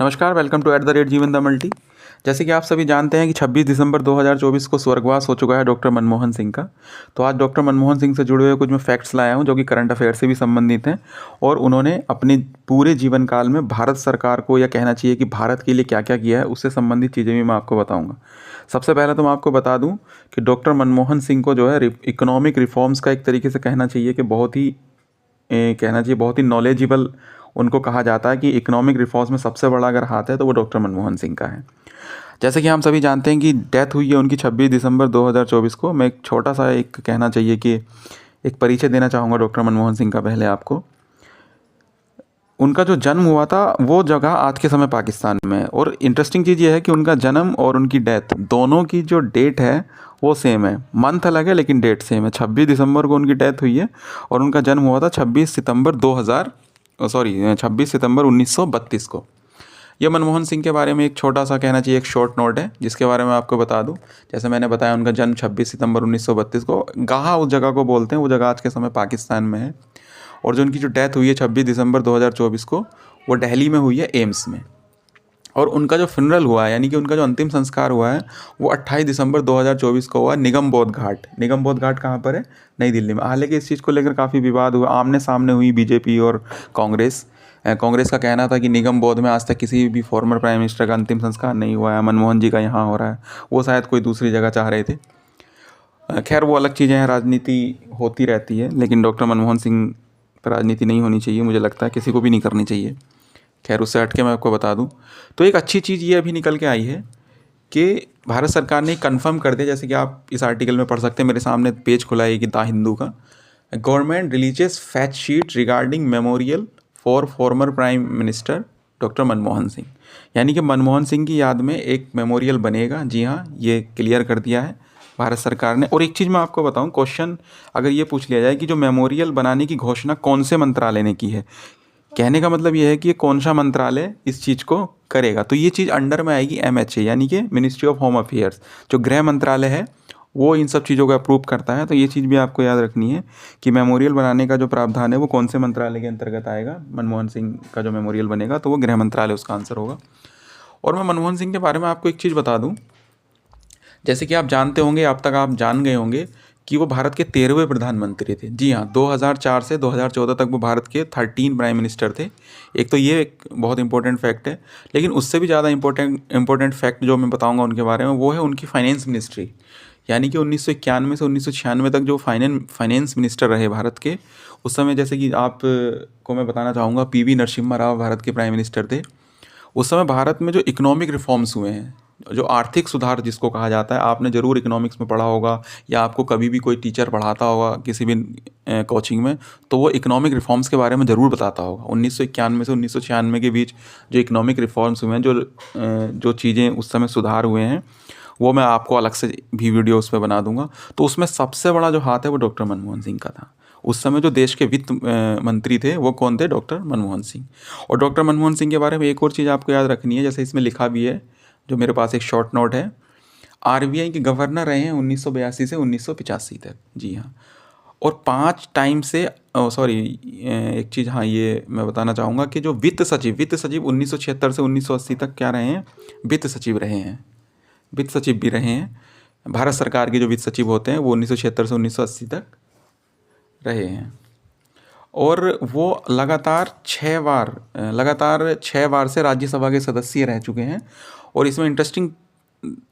नमस्कार, welcome to @जीवन the multi. जैसे कि आप सभी जानते हैं कि 26 दिसंबर 2024 को स्वर्गवास हो चुका है डॉक्टर मनमोहन सिंह का। तो आज डॉक्टर मनमोहन सिंह से जुड़े हुए कुछ मैं फैक्ट्स लाया हूं जो कि करंट अफेयर से भी संबंधित हैं और उन्होंने अपने पूरे जीवन काल में भारत सरकार को, या कहना चाहिए कि भारत के लिए क्या क्या किया है, उससे संबंधित चीज़ें भी मैं आपको बताऊँगा। सबसे पहले तो मैं आपको बता दूँ कि डॉक्टर मनमोहन सिंह को जो है इकोनॉमिक रिफॉर्म्स का एक तरीके से कहना चाहिए कि बहुत ही नॉलेजेबल उनको कहा जाता है कि इकोनॉमिक रिफॉर्म्स में सबसे बड़ा अगर हाथ है तो वो डॉक्टर मनमोहन सिंह का है। जैसे कि हम सभी जानते हैं कि डेथ हुई है उनकी 26 दिसंबर 2024 को। मैं एक छोटा सा एक कहना चाहिए कि एक परिचय देना चाहूँगा डॉक्टर मनमोहन सिंह का पहले आपको। उनका जो जन्म हुआ था वो जगह आज के समय पाकिस्तान में है, और इंटरेस्टिंग चीज़ ये है कि उनका जन्म और उनकी डेथ दोनों की जो डेट है वो सेम है। मंथ अलग है लेकिन डेट सेम है। 26 दिसंबर को उनकी डेथ हुई है और उनका जन्म हुआ था 26 सितंबर 1932 को। ये मनमोहन सिंह के बारे में एक छोटा सा कहना चाहिए, एक शॉर्ट नोट है जिसके बारे में आपको बता दूं। जैसे मैंने बताया, उनका जन्म 26 सितंबर 1932 को, गाहा उस जगह को बोलते हैं, वो जगह आज के समय पाकिस्तान में है। और जो उनकी जो डेथ हुई है 26 दिसंबर 2024 को, वो दिल्ली में हुई है, एम्स में। और उनका जो फ्यूनरल हुआ है, यानी कि उनका जो अंतिम संस्कार हुआ है, वो 28 दिसंबर 2024 को हुआ, निगम बोध घाट। निगम बोध घाट कहाँ पर है? नई दिल्ली में। हालांकि इस चीज़ को लेकर काफ़ी विवाद हुआ, आमने सामने हुई बीजेपी और कांग्रेस। कांग्रेस का कहना था कि निगम बोध में आज तक किसी भी फॉर्मर प्राइम मिनिस्टर का अंतिम संस्कार नहीं हुआ है, मनमोहन जी का यहाँ हो रहा है। वो शायद कोई दूसरी जगह चाह रहे थे। खैर, वो अलग चीज़ें हैं, राजनीति होती रहती है, लेकिन डॉक्टर मनमोहन सिंह पर राजनीति नहीं होनी चाहिए, मुझे लगता है किसी को भी नहीं करनी चाहिए। खैर, उससे हट के मैं आपको बता दूं तो एक अच्छी चीज़ ये अभी निकल के आई है कि भारत सरकार ने कंफर्म कर दिया, जैसे कि आप इस आर्टिकल में पढ़ सकते हैं, मेरे सामने पेज खुला है कि द हिंदू का। Government releases fact sheet regarding memorial for farmer prime minister doctor Manmohan Singh. यानी कि मनमोहन सिंह की याद में एक मेमोरियल बनेगा। जी हाँ, ये क्लियर कर दिया है भारत सरकार ने। और एक चीज़ मैं आपको बताऊं, क्वेश्चन अगर ये पूछ लिया जाए कि जो मेमोरियल बनाने की घोषणा कौन से मंत्रालय ने की है, कहने का मतलब ये है कि ये कौन सा मंत्रालय इस चीज़ को करेगा, तो ये चीज़ अंडर में आएगी MHA, यानी कि मिनिस्ट्री ऑफ होम अफेयर्स। जो गृह मंत्रालय है वो इन सब चीज़ों को अप्रूव करता है। तो ये चीज़ भी आपको याद रखनी है कि मेमोरियल बनाने का जो प्रावधान है वो कौन से मंत्रालय के अंतर्गत आएगा। मनमोहन सिंह का जो मेमोरियल बनेगा तो वो गृह मंत्रालय उसका आंसर होगा। और मैं मनमोहन सिंह के बारे में आपको एक चीज़ बता दूँ। जैसे कि आप जानते होंगे, अब तक आप जान गए होंगे कि वो भारत के 13वें प्रधानमंत्री थे। जी हाँ, 2004 से 2014 तक वो भारत के 13 प्राइम मिनिस्टर थे। एक तो ये एक बहुत इंपॉर्टेंट फैक्ट है, लेकिन उससे भी ज़्यादा इंपॉर्टेंट फैक्ट जो मैं बताऊंगा उनके बारे में, वो है उनकी फाइनेंस मिनिस्ट्री। यानी कि 1991 से 1996 तक जो फाइनेंस मिनिस्टर रहे भारत के, उस समय, जैसे कि आप को मैं बताना चाहूँगा, PV नरसिम्हा राव भारत के प्राइम मिनिस्टर थे। उस समय भारत में जो इकोनॉमिक रिफॉर्म्स हुए हैं, जो आर्थिक सुधार जिसको कहा जाता है, आपने ज़रूर इकोनॉमिक्स में पढ़ा होगा, या आपको कभी भी कोई टीचर पढ़ाता होगा किसी भी कोचिंग में, तो वो इकोनॉमिक रिफॉर्म्स के बारे में ज़रूर बताता होगा। 1991 से 1996 के बीच जो इकोनॉमिक रिफॉर्म्स हुए हैं, जो चीज़ें उस समय सुधार हुए हैं, वो मैं आपको अलग से भी वीडियो उस पर बना दूंगा। तो उसमें सबसे बड़ा जो हाथ है वो डॉक्टर मनमोहन सिंह का था। उस समय जो देश के वित्त मंत्री थे वो कौन थे? डॉक्टर मनमोहन सिंह। और डॉक्टर मनमोहन सिंह के बारे में एक और चीज़ आपको याद रखनी है, जैसे इसमें लिखा भी है, जो मेरे पास एक शॉर्ट नोट है। RBI के गवर्नर रहे हैं 1982 से 1985 तक। जी हाँ। और 5 टाइम से एक चीज़, हाँ, ये मैं बताना चाहूँगा कि जो वित्त सचिव 1976 से 1980 तक क्या रहे हैं? वित्त सचिव रहे हैं। वित्त सचिव भी रहे हैं। भारत सरकार के जो वित्त सचिव होते हैं वो 1976 से 1980 तक रहे हैं। और वो लगातार 6 बार से राज्यसभा के सदस्य रह चुके हैं। और इसमें इंटरेस्टिंग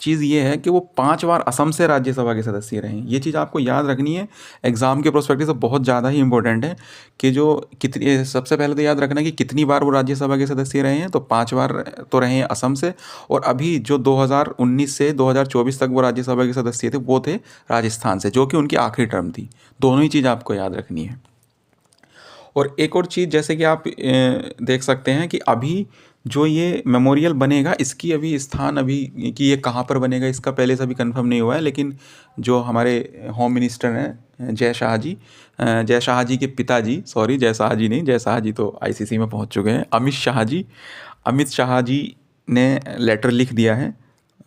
चीज़ ये है कि वो 5 बार असम से राज्यसभा के सदस्य रहे हैं। ये चीज़ आपको याद रखनी है, एग्ज़ाम के प्रोस्पेक्टिव से बहुत ज़्यादा ही इंपॉर्टेंट है कि सबसे पहले तो याद रखना कि कितनी बार वो राज्यसभा के सदस्य रहे हैं। तो 5 बार तो रहे हैं असम से, और अभी जो 2019 से 2024 तक वो राज्यसभा के सदस्य थे वो थे राजस्थान से, जो कि उनकी आखिरी टर्म थी। दोनों ही चीज़ आपको याद रखनी है। और एक और चीज़, जैसे कि आप देख सकते हैं कि अभी जो ये मेमोरियल बनेगा, इसकी अभी स्थान अभी कि ये कहाँ पर बनेगा इसका पहले से अभी कंफर्म नहीं हुआ है। लेकिन जो हमारे होम मिनिस्टर हैं जय शाह जी के पिताजी, जय शाह जी नहीं, जय शाह जी तो ICC में पहुंच चुके हैं, अमित शाह जी ने लेटर लिख दिया है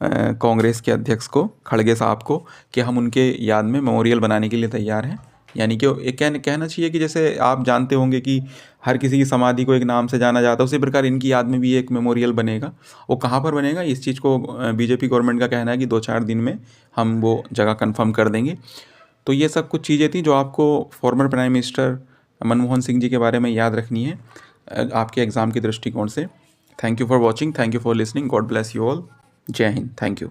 कांग्रेस के अध्यक्ष को, खड़गे साहब को, कि हम उनके याद में मेमोरियल बनाने के लिए तैयार हैं। यानी कि एक कहना चाहिए कि जैसे आप जानते होंगे कि हर किसी की समाधि को एक नाम से जाना जाता है, उसी प्रकार इनकी याद में भी एक मेमोरियल बनेगा। वो कहाँ पर बनेगा, इस चीज़ को बीजेपी गवर्नमेंट का कहना है कि 2-4 दिन में हम वो जगह कंफर्म कर देंगे। तो ये सब कुछ चीज़ें थी जो आपको former prime minister Manmohan Singh ji के बारे में याद रखनी है आपके एग्ज़ाम के दृष्टिकोण से। Thank you for watching, thank you for listening, God bless you all. जय हिंद, थैंक यू।